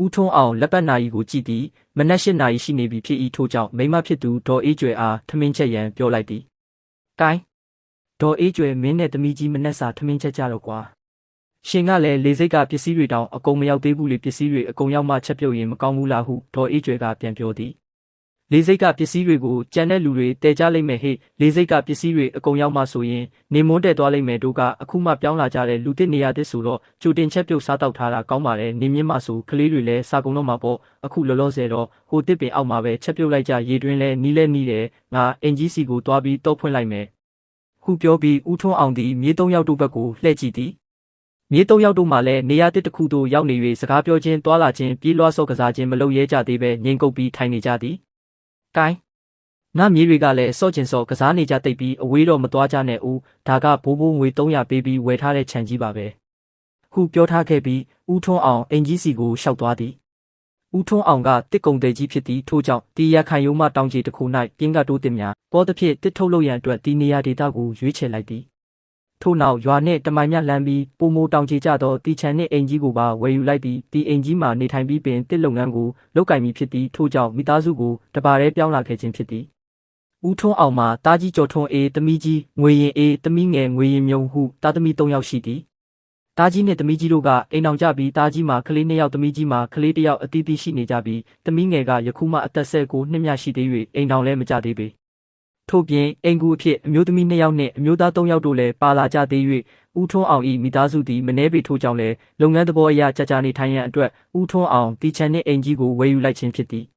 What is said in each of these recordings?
ဦးထွန်းအောင်လက်ပတ်နာရီကိုကြည့်သည်မနက်၈နာရီရှိနေပြီဖြစ်၏ထို့ကြောင့်မိမဖြစ်သူဒေါ်အေးကျွယ်အားထမင်းချက်ရန်ပြောလိုက်သည်။ကိုင်းဒေါ်အေးကျွယ်မင်းနဲ့သမီးကြီးမနက်စာထမင်းချက်ကြတော့ကွာ။ရှင်ကလည်းလေစိတ်ကပစ္စည်းတွေတောင်အကုန်မရောက်သေးဘူးလေပစ္စည်းတွေအကုန်ရောက်မှချက်ပြုတ်ရင်မကောင်းဘူးလားဟုဒေါ်အေးကျွယ်ကပြန်ပြောသည်။လေစိတ်ကပစ္စည်းတွေကိုကြံတဲ့လူတွေတဲကြလိမ့်မယ်ဟေ့လေစိတ်ကပစ္စည်းတွေအကုန်ရောက်မှဆိုရင်နေမွန်းတဲသွားလိမ့်မယ်တို့ကအခုမှပြောင်းလာကြတဲ့လူတစ်နေရာတစ်ဆိုတော့ကြိုတင်ချက်ပြုတ်စားတောက်ထားတာကောင်းပါတယ်နေမြင့်မှဆိုကလေးတွေလည်းစားကုန်တော့မှာပေါ့အခုလောလောဆယ်တော့ဟိုတစ်ပင်အောက်မှာပဲချက်ပြုတ်လိုက်ကြရေတွင်းလဲနီးလဲနီးတယ်ငါအင်ကြီးစီကိုတွားပြီးတော့ဖွင့်လိုက်မယ်ခုပြောပြီးဦးထွန်းအောင်သည်မြေ၃ယောက်တို့ဘက်ကိုလှည့်ကြည့်သည်မြေ၃ယောက်တို့မှလည်းနေရာတစ်ခုသို့ရောက်နေ၍စကားပြောခြင်းတွာလာခြင်းပြေးလွှားစော့ကစားခြင်းမလုပ်ရဲကြသေးပဲငြိမ်ကုတ်ပြီးထိုင်နေကြသည်ကိုင်းငါမြေတွေကလည်းစော့ကျင်စော့ကစားနေကြတိတ်ပြီးအဝေးတော့မသွားကြနဲ့ဦးဒါကဘိုးဘိုးငွေ300ပေးပြီးဝယ်ထားတဲ့ခြံကြီးပါပဲခုပြောထားခဲ့ပြီးဦးထွန်းအောင်အင်ကြီးစီကိုရှောက်သွားသည်ဦးထွန်းအောင်ကတစ်ကုံတဲ့ကြီးဖြစ်သည်ထို့ကြောင့်တီရခိုင်ရုံးမှတောင်ကြီးတစ်ခု၌ပြင်းကတိုးတင်များပေါ်သဖြင့်တစ်ထုတ်လို့ရန်အတွက်တီနေရာဒေသကိုရွေးချယ်လိုက်သည်ထို့နောက်ရွာနှင့်တမိုင်မြလမ်းပြီးပုံမိုတောင်ကြီးကြသောတီချန်နှင့်အင်ကြီးကိုပါဝယ်ယူလိုက်သည်တီအင်ကြီးမှာနေထိုင်ပြီးပင်တစ်လုပ်ငန်းကိုလုပ်ကင်ပြီးဖြစ်သည်ထို့ကြောင့်မိသားစုကိုတပါးရဲပြောင်းလာခဲ့ခြင်းဖြစ်သည်ဦးထွန်းအောင်မှာတားကြီးကျော်ထွန်းအေးသမီးကြီးငွေရင်အေးသမီးငယ်ငွေရင်မြုံဟုတားသမီး3ယောက်ရှိသည်တားကြီးနှင့်သမီးကြီးတို့ကအိမ်အောင်ကြပြီးတားကြီးမှာကလေး2ယောက်သမီးကြီးမှာကလေး1ယောက်အသီးသီးရှိနေကြပြီးသမီးငယ်ကယခုမှအသက်19နှစ်မြရှိသေး၍အိမ်အောင်လည်းမကြသေးပေထို့ပြင်အိမ်ကူအဖြစ်အမျိုးသမီး2ယောက်နှင့်အမျိုးသား3ယောက်တို့လည်းပါလာကြသေး၍ဦးထွန်းအောင်၏မိသားစုသည်မနှဲပေထို့ကြောင့်လည်းလုပ်ငန်းသဘောအရကြာကြာနေထိုင်ရန်အတွက်ဦးထွန်းအောင်တီချန်နှင့်အိမ်ကြီးကိုဝယ်ယူလိုက်ခြင်းဖြစ်သည်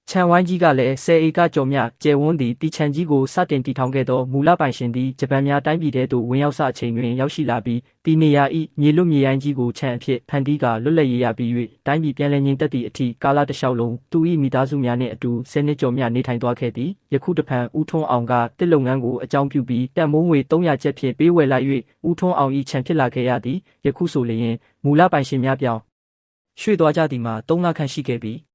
ခြံဝိုင်းကြီးကလည်း10ဧကကျော်မြကျယ်ဝန်းသည့်တီချန်ကြီးကိုစတင်တည်ထောင်ခဲ့သောမူလပိုင်ရှင်သည်ဂျပန်များတိုင်းပြည်ထဲသို့ဝင်ရောက်စအချိန်တွင်ရောက်ရှိလာပြီးတီနေရာ၏မြေလွတ်မြေရိုင်းကြီးကိုခြံအဖြစ်ဖန်တီးကာလွတ်လပ်ရေးရပြီး၍တိုင်းပြည်ပြန်လည်ငြိမ်သက်သည့်အထိကာလတစ်လျှောက်လုံးသူ၏မိသားစုများနှင့်အတူ10နှစ်ကျော်မြနေထိုင်သွားခဲ့သည်ယခုတဖန်ဦးထွန်းအောင်ကတစ်လုပ်ငန်းကိုအကြောင်းပြုပြီးတန်မိုးငွေ300ကျပ်ဖြင့်ပေးဝယ်လိုက်၍ဦးထွန်းအောင်၏ခြံဖြစ်လာခဲ့ရသည်ယခုဆိုလျှင်မူလပိုင်ရှင်များပြောင်းရွှေ့သွားကြသည်မှာ3လခန့်ရှိခဲ့ပြီ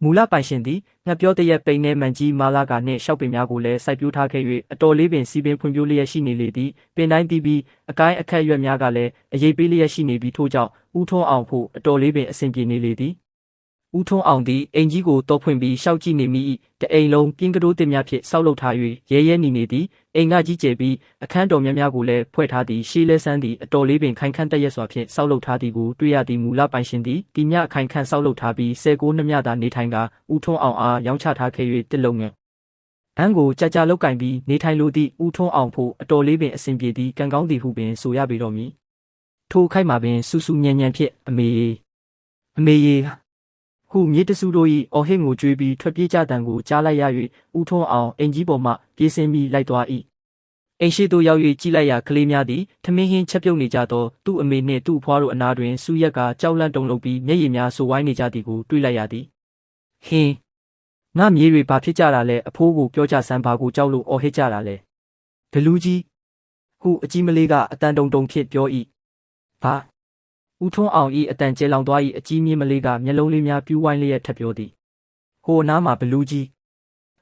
မူလပိုင်ရှင်သည်ငှက်ပြောတရက်ပိန်နဲ့မန်ကြီးမာလာကနှင့်ရှောက်ပင်များကိုလည်းစိုက်ပျိုးထားခဲ့၍အတော်လေးပင်စီပင်ဖွံ့ဖြိုးလျက်ရှိနေလေသည်ပင်တိုင်းတီးပြီးအကိုင်းအခက်ရွက်များကလည်းအရေးပေးလျက်ရှိနေပြီးထို့ကြောင့်ဦးထွန်းအောင်ဖို့အတော်လေးပင်အဆင်ပြေနေလေသည်ဦးထွန်းအောင်သည်အိမ်ကြီးကိုတော့ဖွင့်ပြီးရှောက်ကြည့်နေမိ၏တအိမ်လုံးပြင်းကတိုးတင်များဖြင့်ဆောက်လုပ်ထား၍ရဲရဲနေသည်အိမ်ကကြီးကျယ်ပြီးအခန်းတော်များများကိုလည်းဖွဲ့ထားသည်ရှေးလဲဆန်းသည်အတော်လေးပင်ခိုင်ခန့်တက်ရက်စွာဖြင့်ဆောက်လုပ်ထားသည်ကိုတွေ့ရသည်မူလပိုင်ရှင်သည်ဒီမြခိုင်ခန့်ဆောက်လုပ်ထားပြီး19နှစ်မြသာနေထိုင်ကာဦးထွန်းအောင်အားရောင်းချထားခဲ့၍တစ်လုံးငန်းအန်းကိုကြာကြာလောက်ကင်ပြီးနေထိုင်လိုသည့်ဦးထွန်းအောင်ဖို့အတော်လေးပင်အဆင်ပြေသည်ကံကောင်းသည်ဟုပင်ဆိုရပေတော့မည်ထိုခိုက်မှာပင်ဆူဆူညံ့ညံ့ဖြင့်အမေဟုမြေတဆူတို့၏အော်ဟစ်ငိုကြွေးပြီးထွက်ပြေးကြတံကိုကြားလိုက်ရ၍ဦးထွန်းအောင်အင်ကြီးပေါ်မှပြေးဆင်းပြီးလိုက်သွား၏အိမ်ရှိသို့ရောက်၍ကြည့်လိုက်ရာကလေးများသည်ထမင်းဟင်းချက်ပြုတ်နေကြသောသူ့အမေနှင့်သူ့အဖွားတို့အနားတွင်စူးရက်ကကြောက်လန့်တုန်လှုပ်ပြီးမျက်ရည်များဆိုဝိုင်းနေကြသည်ကိုတွေ့လိုက်ရသည်ဟင်းငါမြေတွေဘာဖြစ်ကြတာလဲအဖိုးကိုပြောကြစမ်းဘာကိုကြောက်လို့အော်ဟစ်ကြတာလဲဒလူးကြီးဟုအကြီးမလေးကအတန်တုံတုံဖြင့်ပြော၏ဘာဦးထွန်းအောင်၏အတန်ကျဲလောင်သွား၏အကြီးမြင့်မလေးကမျက်လုံးလေးများပြူးဝိုင်းလျက်ထပ်ပြောသည်ဟိုအနားမှာဘလူးကြီး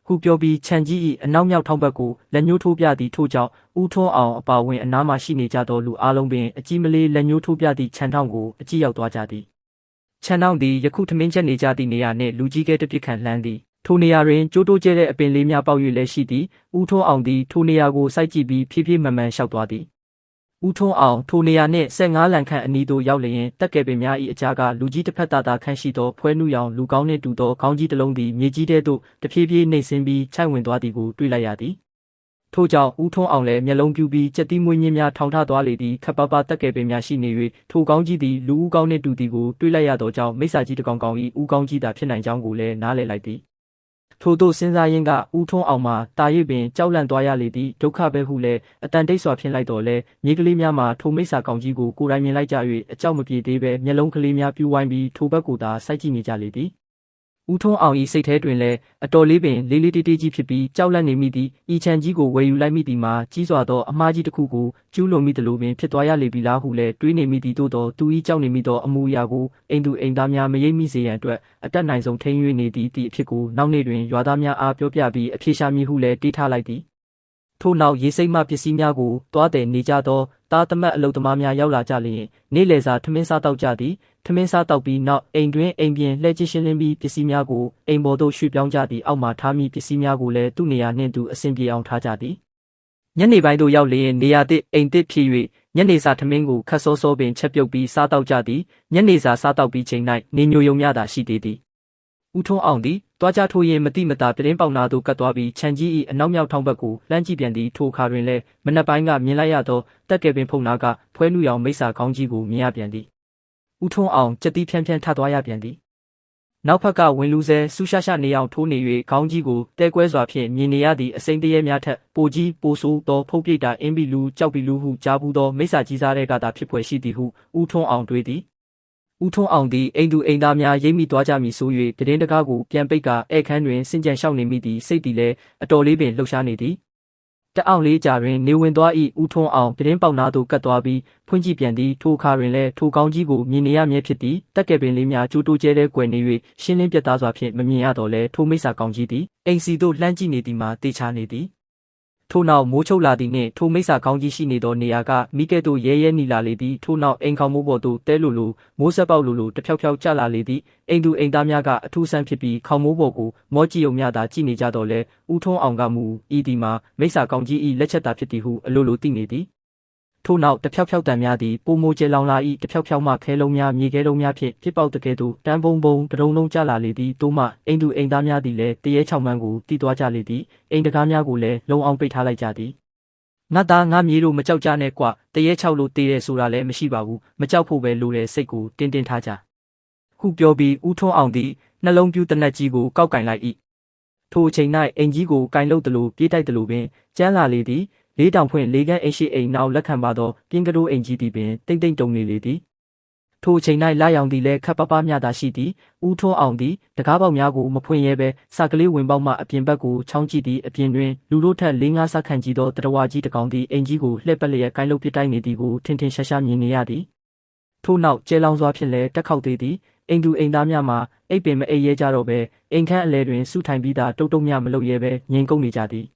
ဟုပြောပြီးခြံကြီး၏အနောက်မြောက်ထောင်ဘက်ကိုလက်ညှိုးထိုးပြသည်ထို့ကြောင့်ဦးထွန်းအောင်အပါဝင်အနားမှာရှိနေကြသောလူအလုံးပင်အကြီးမလေးလက်ညှိုးထိုးပြသည့်ခြံထောင်ကိုအကြည့်ရောက်သွားကြသည်ခြံထောင်သည်ယခုထမင်းချက်နေကြသည့်နေရာနှင့်လူကြီးကဲတစ်ပြစ်ခန့်လှမ်းသည်ထိုနေရာတွင်ကျိုးတိုးကျဲတဲ့အပင်လေးများပေါက်၍လည်းရှိသည်ဦးထွန်းအောင်သည်ထိုနေရာကိုစိုက်ကြည့်ပြီးဖြည်းဖြည်းမှန်မှန်လျှောက်သွားသည်ဦးထွန်းအောင်ထိုနေရာနှင့်15လန်ခန့်အနီးသို့ရောက်လျင်တက်ကဲပင်များ၏အကြားကလူကြီးတစ်ဖက်သားခန့်ရှိသောဖွဲနုရောင်လူကောင်းနှင့်တူသောခေါင်းကြီးတစ်လုံးသည်မြေကြီးထဲသို့တဖြည်းဖြည်းနှိမ့်ဆင်းပြီးခြိုက်ဝင်သွားသည်ကိုတွေ့လိုက်ရသည်ထို့ကြောင့်ဦးထွန်းအောင်လည်းမျက်လုံးပြူပြီးကြက်တီးမွေးညင်းများထောင်ထသွားလေသည်ခပ်ပါပါတက်ကဲပင်များရှိနေ၍ထိုကောင်းကြီးသည်လူဦးကောင်းနှင့်တူသည်ကိုတွေ့လိုက်ရသောကြောင့်မိစ္ဆာကြီးတစ်ကောင်ကောင်၏ဦးကောင်းကြီးသာဖြစ်နိုင်ကြောင်းကိုလည်းနားလည်လိုက်သည်ထို့သို့စဉ်းစားရင်းကဦးထွန်းအောင်မှာတာရိပ်ပင်ကြောက်လန့်သွားရလေသည်ဒုက္ခပဲဟုလည်းအတန်တိတ်စွာဖြစ်လိုက်တော်လဲမြေကလေးများမှာထိုမိစ္ဆာကောင်ကြီးကိုကိုယ်တိုင်မြင်လိုက်ကြ၍အကြောက်မပြေသေးပဲမျက်လုံးကလေးများပြူးဝိုင်းပြီးထိုဘက်ကိုသာစိုက်ကြည့်နေကြလေသည်ဦးထွန်းအောင်၏စိတ်ထဲတွင်လည်းအတော်လေးပင်လေးလေးတေးတေးကြီးဖြစ်ပြီးကြောက်လန့်နေမိသည်ဤချံကြီးကိုဝယ်ယူလိုက်မိသည်မှာကြီးစွာသောအမှားကြီးတစ်ခုကိုကျူးလွန်မိသလိုပင်ဖြစ်သွားရလေပြီလားဟုလည်းတွေးနေမိသည်သို့သောသူ၏ကြောက်နေမိသောအမှုအရာကိုအိမ်သူအိမ်သားများမရိပ်မိစေရန်အတွက်အတက်နိုင်ဆုံးထိန်း၍နေသည်အဖြစ်ကိုနောက်နေ့တွင်ရွာသားများအားပြောပြပြီးအပြေရှာမည်ဟုလည်းတီးထားလိုက်သည် ထို့နောက်ရေစိမ့်မှပစ္စည်းများကိုတွားတယ်နေကြသောတာသမတ်အလုသမားများရောက်လာကြလျင်နေ့လယ်စာထမင်းစားတောက်ကြသည်ထမင်းစားတောက်ပြီးနောက်အိမ်တွင်အိမ်ပြင်လှည့်ကျရှင်းလင်းပြီးပစ္စည်းများကိုအိမ်ပေါ်သို့ရွှေ့ပြောင်းကြသည်အောက်မှထားမိပစ္စည်းများကိုလည်းသူ့နေရာနှင့်သူအဆင်ပြေအောင်ထားကြသည်ညနေပိုင်းသို့ရောက်လျင်နေရာသစ်အိမ်သစ်ဖြစ်၍ညနေစာထမင်းကိုခတ်စောစောပင်ချက်ပြုတ်ပြီးစားတောက်ကြသည်ညနေစာစားတောက်ပြီးချိန်၌နေညိုယုံများသာရှိသေးသည်ဦးထွန်းအောင်သည်တွားကြထိုးရင်မတိမတာပြတင်းပေါင်နာသို့ကတ်သွားပြီးခြံကြီး၏အနောက်မြောက်ထောင်ဘက်ကိုလှမ်းကြည့်ပြန်သည်ထိုအခါတွင်လည်းမနက်ပိုင်းကမြင်လိုက်ရသောတက်ကယ်ပင်ဖုန်နာကဖွဲနုရောင်မိစ္ဆာကောင်းကြီးကိုမြင်ရပြန်သည်ဦးထွန်းအောင်ကြက်တီးဖြန်းဖြန်းထသွားရပြန်သည်နောက်ဖက်ကဝင်လူဆဲဆူရှာရှာနေအောင်ထိုးနေ၍ခေါင်းကြီးကိုတဲကွဲစွာဖြင့်မြင်နေရသည့်အစိမ့်တရေများထက်ပိုကြီးပိုဆိုးသောဖုတ်ပြိတ်တာအင်းပီလူကြောက်ပီလူဟုကြားဘူးသောမိစ္ဆာကြီးစားတဲ့ကသာဖြစ်ဖွယ်ရှိသည်ဟုဦးထွန်းအောင်တွေးသည်ဦးထွန်းအောင်သည်အိမ်သူအိမ်သားများရိပ်မိသွားကြမည်ဆို၍တည်င်းတကားကိုပြန်ပိတ်ကာဧခန်းတွင်စင်ကြံလျှောက်နေမိသည်စိတ်သည်လည်းအတော်လေးပင်လှုပ်ရှားနေသည်တအောင်လေးကြာတွင်နေဝင်သွား၏ဦးထွန်းအောင်တည်င်းပေါက်နာသို့ကတ်သွားပြီးဖွင့်ကြည့်ပြန်သည်ထိုအခါတွင်လည်းထိုကောင်းကြီးကိုမြင်နေရမြဲဖြစ်သည်တက်ကယ်ပင်လေးများကျိုးတိုးကျဲတဲ့ကွယ်နေ၍ရှင်းလင်းပြတ်သားစွာဖြင့်မမြင်ရတော့လဲထိုမိစ္ဆာကောင်းကြီးသည်အိမ်စီသို့လှမ်းကြည့်နေသည်မှာတေချာနေသည်ထို့နောက်မိုးချုပ်လာသည်နှင့်ထိုမိစ္ဆာကောင်းကြီးရှိနေသောနေရာကမိကဲ့သို့ရဲရဲနီလာလေသည်ထို့နောက်အိမ်ခေါင်မိုးပေါ်သို့တဲလိုလိုမိုးဆက်ပေါက်လိုလိုတဖြောက်ဖြောက်ကျလာလေသည်အိမ်သူအိမ်သားများကအထူးဆန်းဖြစ်ပြီးခေါင်မိုးပေါ်ကိုမောကြည့်ုံများသာကြည့်နေကြတော့လဲဦးထွန်းအောင်ကမူဤဒီမှာမိစ္ဆာကောင်းကြီး၏လက်ချက်သာဖြစ်သည်ဟုအလိုလိုသိနေသည်ထို့နောက်တဖြောက်ဖြောက်တံများသည်ပိုမိုကျဲလောင်လာ၏တဖြောက်ဖြောက်မှခဲလုံးများမြေခဲလုံးများဖြင့်ဖြစ်ပေါက်တကယ်သို့တန်းဘုံဘုံတရုံလုံးကျလာလေသည်သို့မှအိမ်သူအိမ်သားများသည်လည်းတရေချောင်မှန်းကိုတီးသွားကြလေသည်အိမ်တကားများကိုလည်းလုံအောင်ပိတ်ထားလိုက်ကြသည်ငါသားငါမြေတို့မကြောက်ကြနဲ့ကွတရေချောက်လို့တေးတယ်ဆိုတာလည်းမရှိပါဘူးမကြောက်ဖို့ပဲလိုတယ်စိတ်ကိုတင်းတင်းထားကြဟုပြောပြီးဦးထွန်းအောင်သည်နှလုံးပြူးတနက်ကြီးကိုကောက်ကင်လိုက်၏ထိုအချိန်၌အိမ်ကြီးကိုကင်လုတ်သလိုပြေးတိုက်သလိုပင်ကျန်းလာလေသည်လေးတောင်ဖွင့်လေးကန်းအိမ်ရှိအိမ်နောက်လက်ခံပါသောပြင်းကတိုးအိမ်ကြီးသည်ပင်တိမ့်တိမ့်တုံနေလေသည်ထိုအချိန်၌လာရောင်သည်လည်းခပ်ပပများသာရှိသည်ဦးထွန်းအောင်သည်တကားပေါက်များကိုမဖွင့်ရဲပဲစကလေးဝင်ပေါက်မှအပြင်ဘက်ကိုချောင်းကြည့်သည်အပြင်တွင်လူတို့ထက်၄-၅ဆခန့်ကြီးသောတရဝါကြီးတစ်ကောင်သည်အိမ်ကြီးကိုလှည့်ပတ်လျက်ကိုင်းလုတ်ပစ်တိုက်နေသည်ကိုထင်ထင်ရှားရှားမြင်နေရသည်ထို့နောက်ကျဲလောင်စွာဖြင့်လည်းတက်ခေါက်သေးသည်အိမ်သူအိမ်သားများမှာအိပ်ပင်မအိပ်ရဲကြတော့ပဲအိမ်ခန်းအလဲတွင်စုထိုင်ပြီးသားတုတ်တုတ်များမလုပ်ရဲပဲငြိမ်ကုန်နေကြသည်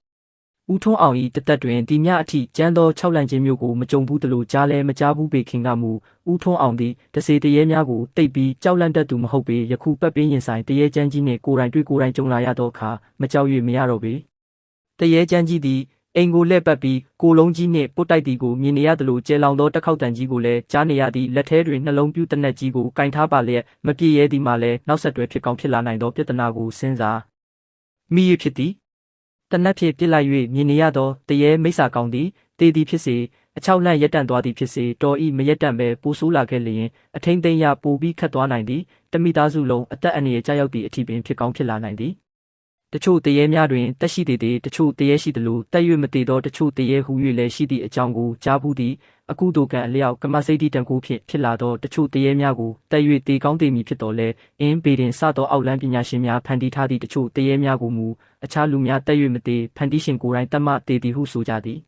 ဦးထွန်းအောင်၏တသက်တွင်ဒီညအထိကျန်းသော၆လန့်ချင်းမျိုးကိုမကြုံဘူးသလိုကြားလဲမကြားဘူးပေခင်ကမူဦးထွန်းအောင်သည်တစေတရေများကိုတိတ်ပြီးကြောက်လန့်တတ်သူမဟုတ်ပေယခုပတ်ပင်းရင်ဆိုင်တရေကျန်းကြီးနှင့်ကိုယ်တိုင်တွေ့ကိုယ်တိုင်ကြုံလာရသောအခါမကြောက်၍မရတော့ပေတရေကျန်းကြီးသည်အိမ်ကိုလှည့်ပတ်ပြီးကိုလုံးကြီးနှင့်ပုတ်တိုက်သည်ကိုမြင်နေရသလိုကျဲလောင်သောတက်ခေါက်တန်ကြီးကိုလည်းကြားနေရသည်လက်ထဲတွင်နှလုံးပြူးတနက်ကြီးကိုကင်ထားပါလျက်မပြည့်ရဲသည်မှလည်းနောက်ဆက်တွဲဖြစ်ကောင်းဖြစ်လာနိုင်သောပြဿနာကိုစဉ်းစားမိရဖြစ်သည်တနက်ဖြင့်ပြစ်လိုက်၍မြင်နေရသောတရေမိစ္ဆာကောင်းသည်တေသည်ဖြစ်စေအချောက်လန့်ရက်တန့်သွားသည်ဖြစ်စေတော်ဤမရက်တန့်ပဲပိုဆိုးလာခဲ့လျင်အထိန်သိမ်းရပိုပြီးခတ်သွားနိုင်သည်တမိသားစုလုံးအသက်အန္တရာယ်ကြောက်ရောက်သည့်အထိပင်ဖြစ်ကောင်းဖြစ်လာနိုင်သည်တချို့တရေများတွင်တက်ရှိသေးတချို့တရေရှိသလိုတက်၍မသေးသောတချို့တရေဟူ၍လည်းရှိသည့်အကြောင်းကိုကြားဘူးသည်အခုတို့ကံအလျောက်ကမစိတ်တိတန်ကိုဖြင့်ဖြစ်လာသောတချို့တရေများကိုတက်၍တေကောင်းတေမီဖြစ်တော်လဲအင်းပေတင်စသောအောက်လန်းပညာရှင်များဖန်တီးထားသည့်တချို့တရေများကိုမူအခြားလူများတက်၍မသေးဖန်တီးရှင်ကိုယ်တိုင်တတ်မှတေသည်ဟုဆိုကြသည်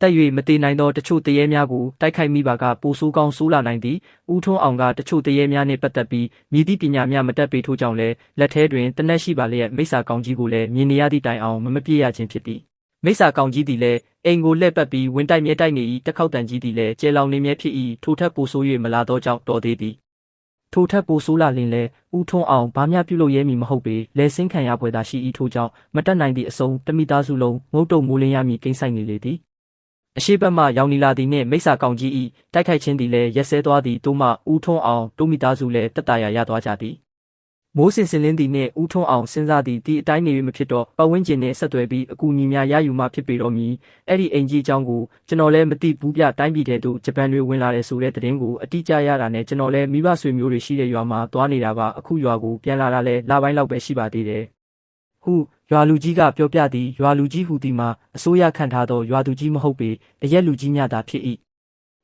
တက်၍မသေးနိုင်သောတချို့တရေများကိုတိုက်ခိုက်မိပါကပိုဆိုးကောင်းဆိုးလာနိုင်သည်ဦးထွန်းအောင်ကတချို့တရေများနှင့်ပတ်သက်ပြီးမြည်သည့်ပညာများမတက်ပေထို့ကြောင့်လည်းလက်ထဲတွင်တနက်ရှိပါလျက်မိစ္ဆာကောင်းကြီးကိုလည်းမြင်နေရသည့်တိုင်အောင်မပြေရခြင်းဖြစ်သည်မိစ္ဆာကောင်းကြီးသည်လည်းအိမ်ကိုလှည့်ပတ်ပြီးဝင်တိုက်မြဲတိုက်နေ၏တက်ခေါက်တန်ကြီးသည်လည်းကျဲလောင်နေမြဲဖြစ်၏ထိုထက်ပိုဆိုး၍မလာသောကြောင့်တော်သေးသည်ထိုထက်ပိုဆိုးလာလျင်လည်းဦးထွန်းအောင်ဘာများပြုလုပ်ရဲမည်မဟုတ်ပေလဲဆင်းခံရပွဲသာရှိ၏ထိုကြောင့်မတက်နိုင်သည့်အဆုံးတမိသားစုလုံးငုတ်တုံမိုးလင်းရမည်ကိန်းဆိုင်နေလေသည်အရှိဘက်မှရောင်နီလာသည်နှင့်မိစ္ဆာကောင်းကြီး၏တိုက်ခိုက်ခြင်းသည်လည်းရက်စဲသွားသည်တို့မှဦးထွန်းအောင်တို့မိသားစုလည်းတက်တာရသွားကြသည်မိုးစင်စင်လင်းသည်နှင့်ဦးထွန်းအောင်စဉ်းစားသည်ဒီအတိုင်းနေ၍မဖြစ်တော့ပတ်ဝန်းကျင်နှင့်ဆက်သွယ်ပြီးအကူအညီများရယူမှဖြစ်ပေတော့မည်အဲ့ဒီအိမ်ကြီးအကြောင်းကိုကျွန်တော်လည်းမသိဘူးပြတိုင်းပြည်ထဲသို့ဂျပန်တွေဝင်လာတယ်ဆိုတဲ့သတင်းကိုအတိအကျရတာနဲ့ကျွန်တော်လည်းမိဘဆွေမျိုးတွေရှိတဲ့ရွာမှာသွားနေတာပါအခုရွာကိုပြန်လာတာလည်းလပိုင်းလောက်ပဲရှိပါသေးတယ်ဟုရွာလူကြီးကပြောပြသည်ရွာလူကြီးဟူသည်မှာအစိုးရခန့်ထားသောရွာသူကြီးမဟုတ်ပေအရက်လူကြီးများသာဖြစ်၏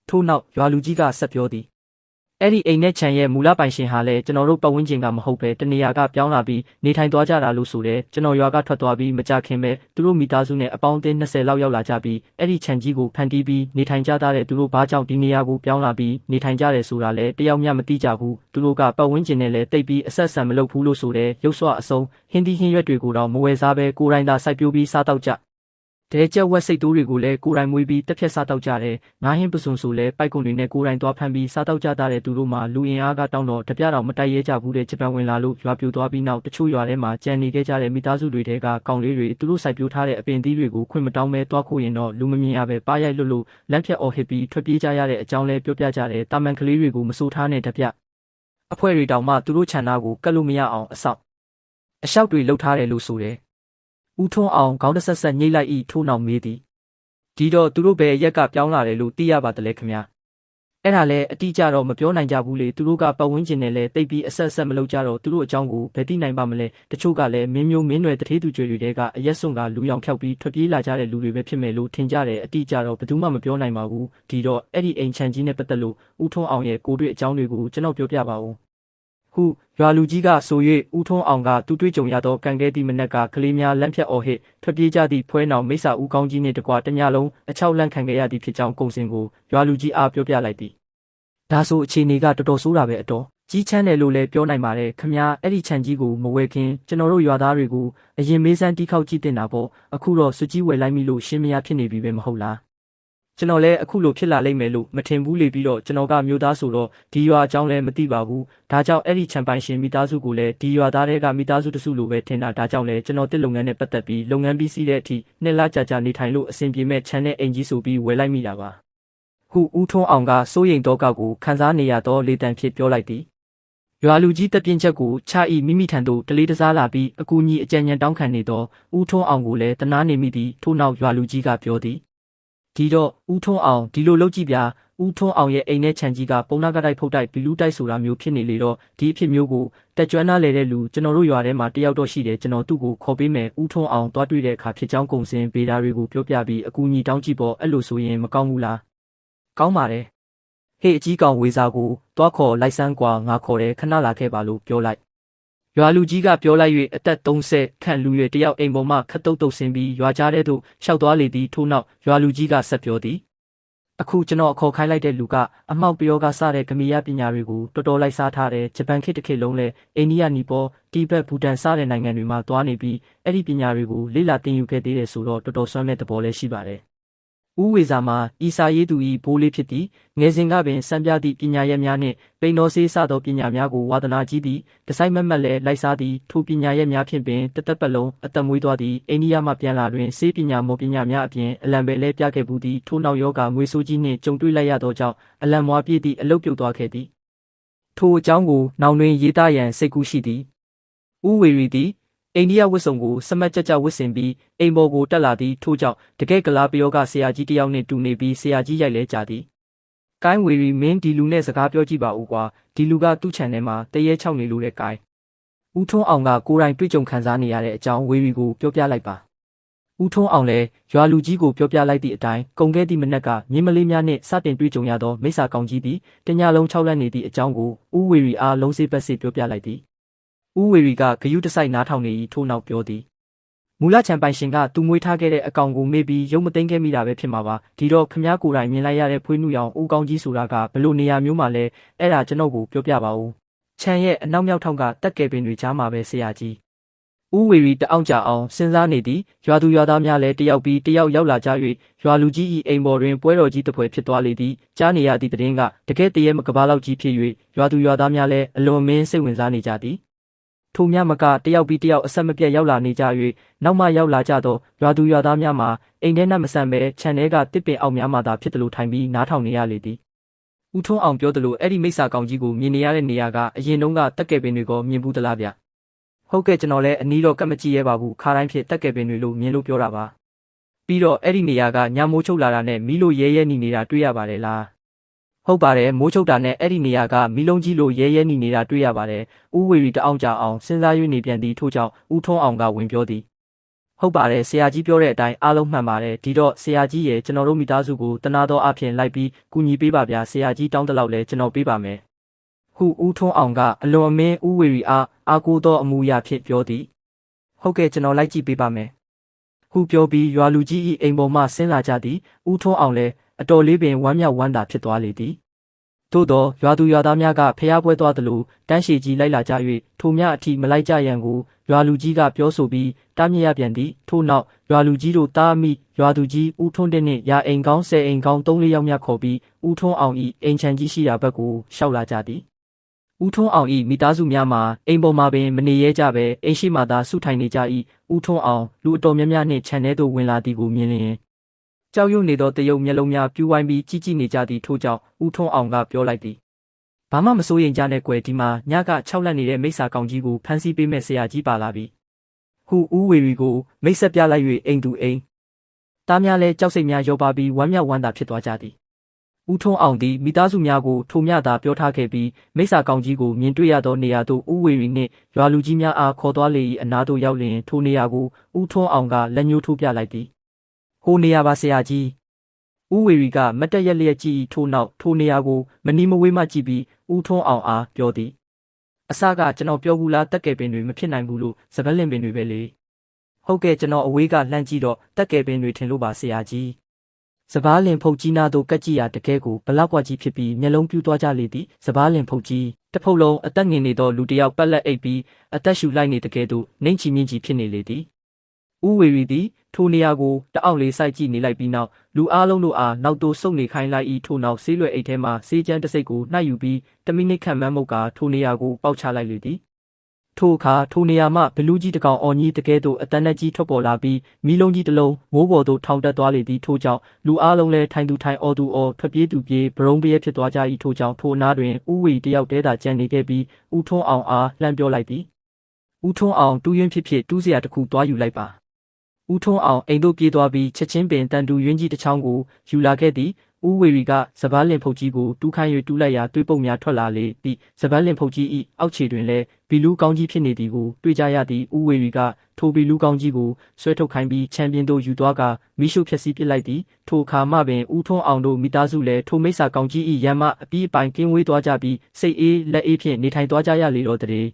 ထို့နောက်ရွာလူကြီးကဆက်ပြောသည်အဲ့ဒီအိမ်နဲ့ခြံရဲ့မူလပိုင်ရှင်ဟာလည်းကျွန်တော်တို့ပတ်ဝန်းကျင်ကမဟုတ်ပဲတနေရာကပြောင်းလာပြီးနေထိုင်သွားကြတာလို့ဆိုတယ်ကျွန်တော်ရွာကထွက်သွားပြီးမကြခင်ပဲသူတို့မိသားစုနဲ့အပေါင်းအသင်း20လောက်ရောက်လာကြပြီးအဲ့ဒီခြံကြီးကိုဖန်တီးပြီးနေထိုင်ကြတဲ့သူတို့ဘာကြောင့်ဒီနေရာကိုပြောင်းလာပြီးနေထိုင်ကြတယ်ဆိုတာလည်းတယောက်မျှမသိကြဘူးသူတို့ကပတ်ဝန်းကျင်နဲ့လည်းတိတ်ပြီးအဆက်ဆံမလုပ်ဘူးလို့ဆိုတယ်ရုပ်စွာအစုံဟင်းသီးဟင်းရွက်တွေကိုတော့မဝယ်စားပဲကိုယ်တိုင်သာစိုက်ပျိုးပြီးစားတော့ကြ တဲကျက်ဝက်စိတ်တိုးတွေကိုလည်းကိုယ်တိုင်မွေးပြီးတက်ဖြတ်စားတောက်ကြတယ်။ငါးဟင်းပစွန်ဆိုလည်းပိုက်ကွန်တွေနဲ့ကိုယ်တိုင်သွားဖမ်းပြီးစားတောက်ကြတဲ့သူတို့မှလူအင်အားကတောင်းတော့တပြားတော့မတိုက်ရဲကြဘူးတဲ့ဂျပန်ဝင်လာလို့ရွာပြိုသွားပြီးနောက်တချို့ရွာထဲမှာကြံနေခဲ့ကြတဲ့မိသားစုတွေတဲကကောင်လေးတွေသူတို့စိုက်ပျိုးထားတဲ့အပင်သီးတွေကိုခွင့်မတောင်းပဲသွားခိုးရင်တော့လူမမြင်ရပဲပါရိုက်လွတ်လို့လမ်းဖြတ်အော်ဟစ်ပြီးထွက်ပြေးကြရတဲ့အကြောင်းလဲပြောပြကြတယ်တာမန်ကလေးတွေကိုမစိုးထားနဲ့တပြအဖွဲတွေတောင်မှသူတို့ခြံသားကိုကတ်လို့မရအောင်အလျှောက်တွေလှုပ်ထားတယ်လို့ဆိုတယ်ဦးထွန်းအောင်ခေါင်းတဆက်ဆက်ညှိလိုက်ဤထိုးနောက်မေးသည်ဒီတော့သူတို့ဘယ်ရက်ကပြောင်းလာတယ်လို့သိရပါတယ်လေခင်ဗျာအဲ့ဒါလဲအတိအကျတော့မပြောနိုင်ကြဘူးလေသူတို့ကပတ်ဝန်းကျင်နဲ့လဲတိတ်ပြီးအဆက်မလုပ်ကြတော့သူတို့အကြောင်းကိုဘယ်သိနိုင်ပါမလဲတချို့ကလည်းမင်းမျိုးမင်းနွယ်တထေးသူကြွယ်တွေတဲကအရက်စွန်ကလူရောင်ဖြောက်ပြီးထွက်ပြေးလာကြတဲ့လူတွေပဲဖြစ်မယ်လို့ထင်ကြတယ်အတိအကျတော့ဘယ်သူမှမပြောနိုင်ပါဘူးဒီတော့အဲ့ဒီအိမ်ချမ်းကြီးနဲ့ပတ်သက်လို့ဦးထွန်းအောင်ရဲ့ကိုတွေ့အကြောင်းတွေကိုကျွန်တော်ပြောပြပါဦးဟုရွာလူကြီးကဆို၍ဦးထွန်းအောင်ကသူတွေ့ကြုံရသောကံကဲသည့်မနက်ကကလေးများလမ်းဖြတ်အော်ဟစ်ထွက်ပြေးကြသည့်ဖွဲနောင်မိစ္ဆာဦးကောင်းကြီးနှင့်တကွတညလုံးအချောက်လန့်ခံခဲ့ရသည့်ဖြစ်ကြောင်းကုံစင်ကိုရွာလူကြီးအားပြောပြလိုက်သည်ဒါဆိုအခြေအနေကတော်တော်ဆိုးတာပဲအတော်ကြီးချမ်းတယ်လို့လည်းပြောနိုင်ပါတယ်ခမညာအဲ့ဒီခြံကြီးကိုမဝယ်ခင်ကျွန်တော်တို့ရွာသားတွေကိုအရင်မေးစမ်းတီးခေါက်ကြည့်တင်တာပေါ့အခုတော့စွကြီးဝယ်လိုက်ပြီလို့ရှင်းမရဖြစ်နေပြီပဲမဟုတ်လားကျွန်တော်လည်းအခုလိုဖြစ်လာလိမ့်မယ်လို့မထင်ဘူးလေပြီးတော့ကျွန်တော်ကမျိုးသားဆိုတော့ဒီရွာအကြောင်းလည်းမသိပါဘူးဒါကြောင့်အဲ့ဒီခြံပိုင်ရှင်မိသားစုကိုလည်းဒီရွာသားတွေကမိသားစုတစုလိုပဲထင်တာဒါကြောင့်လည်းကျွန်တော်တစ်လုပ်ငန်းနဲ့ပတ်သက်ပြီးလုပ်ငန်းပြီးစီးတဲ့အထိနှစ်လကြာနေထိုင်လို့အဆင်ပြေမဲ့ခြံနဲ့အိမ်ကြီးဆိုပြီးဝယ်လိုက်မိတာပါဟုဦးထွန်းအောင်ကစိုးရိမ်တော့ကောက်ကိုခန်းစားနေရတော့လေတံဖြစ်ပြောလိုက်သည်ရွာလူကြီးတပ်ပြင်းချက်ကိုချဤမိမိထံသို့တလေးတစားလာပြီးအကူအညီအကြံဉာဏ်တောင်းခံနေတော့ဦးထွန်းအောင်ကိုလည်းတနာနေမိသည်ထို့နောက်ရွာလူကြီးကပြောသည်ဒီတော့ဦးထွန်းအောင်ဒီလိုလုပ်ကြည့်ဗျာဦးထွန်းအောင်ရဲ့အိမ်နဲ့ခြံကြီးကပုံနာကတိုက်ဖုတ်တိုက်ဘီလူးတိုက်ဆိုတာမျိုးဖြစ်နေလေတော့ဒီအဖြစ်မျိုးကိုတက်ကြွနားလေတဲ့လူကျွန်တော်တို့ရွာထဲမှာတယောက်တော့ရှိတယ်ကျွန်တော်သူ့ကိုခေါ်ပေးမယ်ဦးထွန်းအောင်တွားတွေ့တဲ့အခါဖြစ်ကြောင်းကုံစင်ဗေဒာတွေကိုပြောပြပြီးအကူအညီတောင်းကြည့်ပေါ့အဲ့လိုဆိုရင်မကောင်းဘူးလားကောင်းပါတယ်ဟေ့အကြီးကောင်ဝေစာကိုတွားခေါ်လိုက်စမ်းကွာငါခေါ်တယ်ခဏလာခဲ့ပါလို့ပြောလိုက်ရွာလူကြီးကပြောလိုက်၍အသက်30ခန့်လူရွယ်တယောက်အိမ်ပေါ်မှခတ်တုတ်တုတ်ဆင်းပြီးရွာကြားထဲသို့ရှောက်သွားလေသည်ထို့နောက်ရွာလူကြီးကဆက်ပြောသည်အခုကျွန်တော်အခေါ်ခိုင်းလိုက်တဲ့လူကအမှောက်ပယောကစတဲ့ဂမီယပညာတွေကိုတော်တော်လိုက်စားထားတဲ့ဂျပန်ခေတ်တစ်ခေတ်လုံးလဲအိန္ဒိယနီပေါတိဘက်ဘူတန်စတဲ့နိုင်ငံတွေမှာသွားနေပြီးအဲ့ဒီပညာတွေကိုလေ့လာသင်ယူခဲ့သေးတယ်ဆိုတော့တော်တော်ဆွမ်းမဲ့သဘောလည်းရှိပါတယ်ဦးဝေစာမှာဤစာရေးသူ၏ဘိုးလေးဖြစ်သည်ငယ်စဉ်ကပင်စံပြသည့်ပညာရက်များနှင့်ပိန်တော်ဆေးစသောပညာများကိုဝါသနာကြီးသည်တစိုက်မက်မက်လည်းလိုက်စားသည်ထိုပညာရက်များဖြင့်ပင်တသက်ပတ်လုံးအသက်မွေးသွားသည်အိန္ဒိယမှပြန်လာတွင်ဆေးပညာမော်ပညာများအပြင်အလံပဲလည်းပြခဲ့ဘူးသည်ထိုနောက်ယောဂငွေဆိုးကြီးနှင့်ကြုံတွေ့လိုက်ရသောကြောင့်အလံမွားပြည့်သည့်အလုတ်ပြုတ်သွားခဲ့သည်ထိုအကြောင်းကိုနောင်တွင်ရေးသားရန်စိတ်ကူးရှိသည်ဦးဝေရီသည်အိန္ဒိယဝတ်စုံကိုစမတ်ကြကြဝတ်ဆင်ပြီးအိမ်ပေါ်ကိုတက်လာသည်ထို့ကြောင့်တကယ်ကလားပယောကဆရာကြီးတယောက်နှင့်တူနေပြီးဆရာကြီးရိုက်လဲကြသည်ကိုင်းဝေရီမင်းဒီလူနဲ့စကားပြောကြည့်ပါဦးကွာဒီလူကသူ့ခြံထဲမှာတရေချောက်နေလို့တဲ့ကိုင်းဦးထွန်းအောင်ကကိုယ်တိုင်တွေ့ကြုံခံစားနေရတဲ့အကြောင်းဝေရီကိုပြောပြလိုက်ပါဦးထွန်းအောင်လည်းရွာလူကြီးကိုပြောပြလိုက်သည့်အတိုင်းကုန်ခဲ့သည့်မနက်ကမြင်းမလေးများနှင့်စတင်တွေ့ကြုံရသောမိစ္ဆာကောင်ကြီးသည်တညလုံး6လက်နေသည့်အကြောင်းကိုဦးဝေရီအားလုံးစေးပတ်စေပြောပြလိုက်သည်ဦးဝေရီကဂယုတစိုက်နားထောင်နေ၏ထို့နောက်ပြောသည်မူလချံပိုင်ရှင်ကသူမွေးထားခဲ့တဲ့အကောင်ကိုမေ့ပြီးရုံမသိမ်းခဲ့မိတာပဲဖြစ်မှာပါဒီတော့ခမည်းကိုယ်တိုင်မြင်လိုက်ရတဲ့ဖွေးနှူရောင်ဦးကောင်းကြီးဆိုတာကဘလို့နေရာမျိုးမှာလဲအဲ့ဒါကျွန်တော်ကိုပြောပြပါဦးခြံရဲ့အနောက်မြောက်ထောင်ကတက်ကယ်ပင်တွေကြားမှာပဲဆရာကြီးဦးဝေရီတအောင်ကြအောင်စဉ်းစားနေသည်ရွာသူရွာသားများလည်းတယောက်ပြီးတယောက်ရောက်လာကြ၍ရွာလူကြီး၏အိမ်ပေါ်တွင်ပွဲတော်ကြီးတစ်ပွဲဖြစ်သွားလေသည်ကြားနေရသည့်သတင်းကတကယ်တည်းမကဘာလောက်ကြီးဖြစ်၍ရွာသူရွာသားများလည်းအလွန်မင်းစိတ်ဝင်စားနေကြသည်ထိုမြမကတယောက်ပြီးတယောက်အဆက်မပြတ်ရောက်လာနေကြ၍နောက်မှရောက်လာကြသောရွာသူရွာသားများမှာအိမ်ထဲ၌မဆန်ပဲခြံထဲကတစ်ပင်အောက်များမှသာဖြစ်တယ်လို့ထိုင်ပြီးနားထောင်နေရလေသည်ဦးထွန်းအောင်ပြောသလိုအဲ့ဒီမိစ္ဆာကောင်ကြီးကိုမြင်နေရတဲ့နေရာကအရင်တုန်းကတက်ကယ်ပင်တွေကိုမြင်ဘူးသလားဗျဟုတ်ကဲ့ကျွန်တော်လည်းအနီးတော့ကတ်မကြည့်ရပါဘူးခါတိုင်းဖြစ်တက်ကယ်ပင်တွေလို့မြင်လို့ပြောတာပါပြီးတော့အဲ့ဒီနေရာကညမိုးချုပ်လာတာနဲ့မီးလို့ရဲနေနေတာတွေ့ရပါတယ်လားဟုတ်ပါတယ်မိုးချုပ်တာနဲ့အဲ့ဒီနေရာကမီးလုံးကြီးလိုရဲနေနေတာတွေ့ရပါတယ်ဦးဝေရီတအောင်ကြအောင်စဉ်းစား၍နေပြန်သည်ထို့ကြောင့်ဦးထွန်းအောင်ကဝင်ပြောသည်ဟုတ်ပါတယ်ဆရာကြီးပြောတဲ့အတိုင်းအားလုံးမှန်ပါတယ်ဒီတော့ဆရာကြီးရဲ့ကျွန်တော်တို့မိသားစုကိုတနာသောအဖြစ်လိုက်ပြီးကူညီပေးပါဗျာဆရာကြီးတောင်းတလောက်လဲကျွန်တော်ပေးပါမယ်ဟုဦးထွန်းအောင်ကအလွန်အမင်းဦးဝေရီအားကိုးသောအမူအရာဖြင့်ပြောသည်ဟုတ်ကဲ့ကျွန်တော်လိုက်ကြည့်ပေးပါမယ်ဟုပြောပြီးရွာလူကြီး၏အိမ်ပေါ်မှဆင်းလာကြသည်ဦးထွန်းအောင်လည်းအတော်လေးပင်ဝမ်းမြောက်ဝမ်းသာဖြစ်သွားလေသည်သို့သောရွာသူရွာသားများကဖျားပွဲသွားသလိုတန်းရှည်ကြီးလိုက်လာကြ၍ထိုမြအထိမလိုက်ကြရန်ကို ရွာလူကြီးကပြောဆိုပြီးတားမြစ်ရပြန်သည်ထို့နောက်ရွာလူကြီးတို့တားမိရွာသူကြီးဦးထွန်းတဲ့နှင့်ရာအိမ်ကောင်း10အိမ်ကောင်း3-4ယောက်များခေါ်ပြီးဦးထွန်းအောင်၏အိမ်ချမ်းကြီးရှိရာဘက်ကိုရှောက်လာကြသည်ဦးထွန်းအောင်၏မိသားစုများမှာအိမ်ပေါ်မှာပင်မနေရဲကြဘဲအိမ်ရှိမှသာဆုထိုင်နေကြ၏ဦးထွန်းအောင်လူအတော်များများနှင့်ခြံထဲသို့ဝင်လာသည်ကိုမြင်လျင်ကြောက်ရွံ့နေသောတရုတ်မျက်လုံးများပြူးဝိုင်းပြီးကြည့်နေကြသည်ထို့ကြောင့်ဦးထွန်းအောင်ကပြောလိုက်သည်ဘာမှမစိုးရိမ်ကြနဲ့ကွယ်ဒီမှာညက6လက်နေတဲ့မိစ္ဆာကောင်ကြီးကိုဖမ်းဆီးပေးမဲ့ဆရာကြီးပါလာပြီဟုဦးဝေရီကိုမိတ်ဆက်ပြလိုက်၍အိမ်သူအိမ်သားများလည်းကြောက်စိတ်များရောပါပြီးဝမ်းမြောက်ဝမ်းသာဖြစ်သွားကြသည်ဦးထွန်းအောင်သည်မိသားစုများကိုထိုမျှသာပြောထားခဲ့ပြီးမိစ္ဆာကောင်ကြီးကိုမြင်တွေ့ရသောနေရာသို့ဦးဝေရီနှင့်ရွာလူကြီးများအားခေါ်သွားလေ၏အနားသို့ရောက်လျင်ထိုနေရာကိုဦးထွန်းအောင်ကလက်ညှိုးထိုးပြလိုက်သည်ဟိုနေရာပါဆရာကြီးဦးဝေရီကမတ်တက်ရက်လျက်ကြည့်ထို့နောက်ထိုနေရာကိုမနီးမဝေးမှကြည့်ပြီးဦးထွန်းအောင်အားပြောသည်အစကကျွန်တော်ပြောဘူးလားတက်ကယ်ပင်တွေမဖြစ်နိုင်ဘူးလို့စပက်လင်ပင်တွေပဲလေဟုတ်ကဲ့ကျွန်တော်အဝေးကလှမ်းကြည့်တော့တက်ကယ်ပင်တွေထင်လို့ပါဆရာကြီးစပားလင်ဖုတ်ကြီးနာတို့ကက်ကြည့်ရတကယ်ကိုဘလောက်ကွာကြီးဖြစ်ပြီးမျက်လုံးပြူးသွားကြလေသည်စပားလင်ဖုတ်ကြီးတစ်ဖုတ်လုံးအသက်ငင်နေသောလူတစ်ယောက်ပက်လက်အိပ်ပြီးအသက်ရှူလိုက်နေတကယ်သို့နှိမ့်ချီမြင့်ကြီးဖြစ်နေလေသည်ဦးဝေရီသည်ထိုနေရာကိုတအောက်လေးစိုက်ကြည့်နေလိုက်ပြီးနောက်လူအားလုံးတို့အားနောက်သို့ဆုတ်နေခိုင်းလိုက်၏ထို့နောက်ဆေးလွယ်အိတ်ထဲမှဆေးကျန်းတစ်စိတ်ကိုနှိုက်ယူပြီး10မိနစ်ခန့်မှန်းမုတ်ကာထိုနေရာကိုပေါက်ချလိုက်လေသည်ထိုအခါထိုနေရာမှဘလူးကြီးတစ်ကောင်အော်ကြီးတကယ်သို့အတန်းနဲ့ကြီးထွက်ပေါ်လာပြီးမီးလုံးကြီးတစ်လုံးမိုးပေါ်သို့ထောင်တက်သွားလေသည်ထို့ကြောင့်လူအားလုံးလည်းထိုင်သူထိုင်အော်သူအော်ထွက်ပြေးသူပြေးဘရုံးပြဲဖြစ်သွားကြ၏ထို့ကြောင့်ထိုအနားတွင်ဦးဝေတယောက်တည်းသာကြံနေခဲ့ပြီးဦးထွန်းအောင်အားလှမ်းပြောလိုက်သည်ဦးထွန်းအောင်တူးရင်းဖြစ်တူးစရာတစ်ခုသွားယူလိုက်ပါဦးထွန်းအောင်အိမ်သို့ပြေးသွားပြီးချက်ချင်းပင်တန်တူရင်းကြီးတစ်ချောင်းကိုယူလာခဲ့သည်ဦးဝေရီကစပားလင်ဖုတ်ကြီးကိုတူးခိုင်း၍တူးလိုက်ရာတွေးပုတ်များထွက်လာလေသည်စပားလင်ဖုတ်ကြီး၏အောက်ခြေတွင်လည်းဘီလူးကောင်းကြီးဖြစ်နေသည်ကိုတွေ့ကြရသည်ဦးဝေရီကထိုဘီလူးကောင်းကြီးကိုဆွဲထုတ်ခိုင်းပြီးချန်ပီယံတို့ယူသွားကမီးရှို့ဖျက်ဆီးပစ်လိုက်သည်ထိုအခါမှပင်ဦးထွန်းအောင်တို့မိသားစုလည်းထိုမိစ္ဆာကောင်းကြီး၏ရန်မှအပြီးအပိုင်ကင်းဝေးသွားကြပြီးစိတ်အေးလက်အေးဖြင့်နေထိုင်သွားကြရလေတော့တည်း